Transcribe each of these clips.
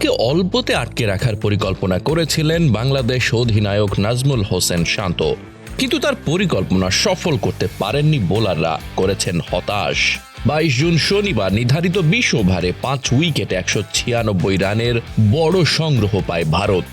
ভারতকে অল্পতে আটকে রাখার পরিকল্পনা করেছিলেন বাংলাদেশ অধিনায়ক নাজমুল হোসেন শান্ত, কিন্তু তার পরিকল্পনা সফল করতে পারেননি বোলাররা, করেছেন হতাশ। 22 জুন শনিবার নির্ধারিত 20 ওভারে 5 উইকেটে 196 রানের বড় সংগ্রহ পায় ভারত।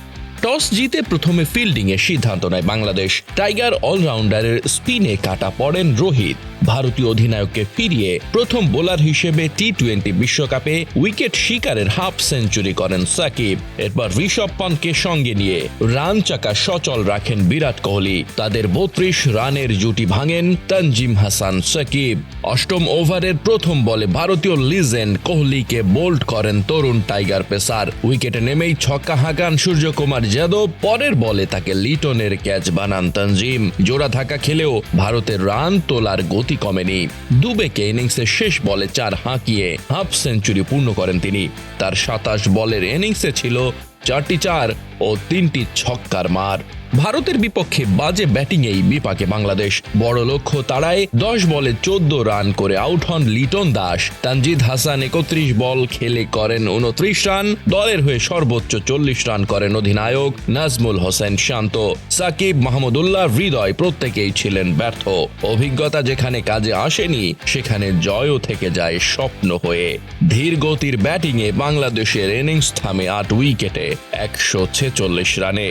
টস জিতে প্রথমে ফিল্ডিংয়ে সিদ্ধান্ত নেয় বাংলাদেশ। টাইগার অলরাউন্ডারের স্পিনে কাটা পড়েন রোহিত। ভারতীয় অধিনায়ককে ফিরিয়ে প্রথম বোলার হিসেবে টি-20 বিশ্বকাপে উইকেট শিকারের হাফ সেঞ্চুরি করেন সাকিব। এরপর ঋষভ পন্থকে সঙ্গে নিয়ে রান চাকা সচল রাখেন বিরাট কোহলি। তাদের 32 রানের জুটি ভাঙেন তানজিম হাসান সাকিব। অষ্টম ওভারের প্রথম বলে ভারতীয় লিজেন্ড কোহলিকে বোল্ড করেন তরুণ টাইগার পেসার। উইকেটে নেমেই ছক্কা হাঁকান সূর্যকুমার যাদব। পরের বলে তাকে লিটনের ক্যাচ বানান তানজিম। জোড়া ধাক্কা খেলেও ভারতের রান তোলার গতি কমেনি। দুবেকে ইনিংসের শেষ বলে 4 হাঁকিয়ে হাফ সেঞ্চুরি পূর্ণ করেন তিনি। তার 27 বলের ইনিংসে ছিল 4টি 4 ও 3টি ছক্কার মার। ভারতের বিপক্ষে বাজে ব্যাটিংয়েই বিপাকে বাংলাদেশ। বড় লক্ষ্য তাড়ায় 10 বলে 14 রান করে আউট হন লিটন দাস। তানজিদ হাসান 31 বল খেলে করেন 29 রান। দলের হয়ে সর্বোচ্চ 40 রান করেন অধিনায়ক নাজমুল হোসেন শান্ত। সাকিব, মাহমুদুল্লাহ, হৃদয় প্রত্যেকেই ছিলেন ব্যর্থ। অভিজ্ঞতা যেখানে কাজে আসেনি সেখানে জয়ও থেকে যায় স্বপ্ন হয়ে। ধীর গতির ব্যাটিংয়ে বাংলাদেশের ইনিংস থামে 8 উইকেটে 146 রানে।